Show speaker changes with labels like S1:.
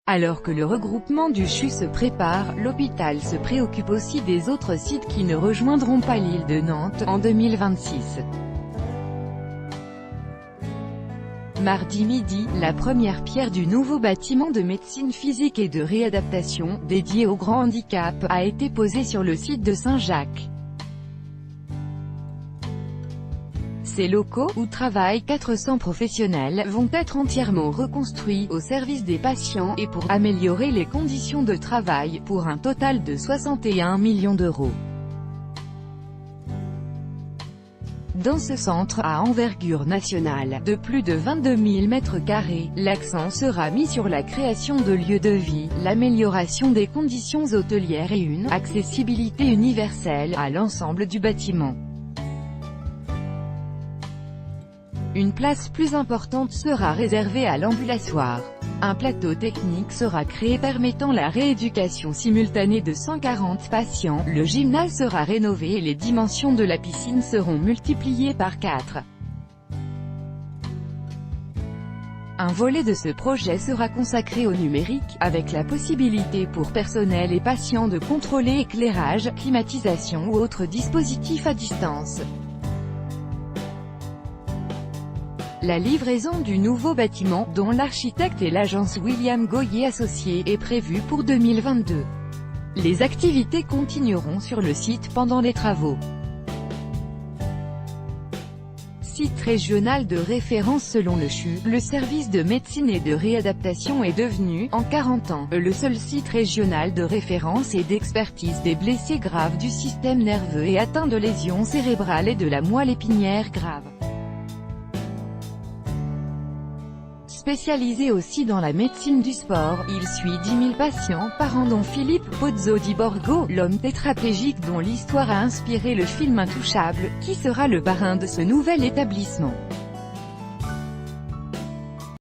S1: Alors que le regroupement du CHU se prépare, l'hôpital se préoccupe aussi des autres sites qui ne rejoindront pas l'île de Nantes en 2026. Mardi midi, la première pierre du nouveau bâtiment de médecine physique et de réadaptation, dédié au grand handicap, a été posée sur le site de Saint-Jacques. Ces locaux, où travaillent 400 professionnels, vont être entièrement reconstruits, au service des patients, et pour améliorer les conditions de travail, pour un total de 61 millions d'euros. Dans ce centre, à envergure nationale, de plus de 22 000 m², l'accent sera mis sur la création de lieux de vie, l'amélioration des conditions hôtelières et une accessibilité universelle à l'ensemble du bâtiment. Une place plus importante sera réservée à l'ambulatoire. Un plateau technique sera créé permettant la rééducation simultanée de 140 patients, le gymnase sera rénové et les dimensions de la piscine seront multipliées par 4. Un volet de ce projet sera consacré au numérique, avec la possibilité pour personnel et patients de contrôler éclairage, climatisation ou autres dispositifs à distance. La livraison du nouveau bâtiment, dont l'architecte est l'agence William Goyer Associés, est prévue pour 2022. Les activités continueront sur le site pendant les travaux. Site régional de référence selon le CHU, le service de médecine et de réadaptation est devenu, en 40 ans, le seul site régional de référence et d'expertise des blessés graves du système nerveux et atteints de lésions cérébrales et de la moelle épinière grave. Spécialisé aussi dans la médecine du sport, il suit 10 000 patients par an dont Philippe Pozzo di Borgo, l'homme tétraplégique dont l'histoire a inspiré le film Intouchable, qui sera le parrain de ce nouvel établissement.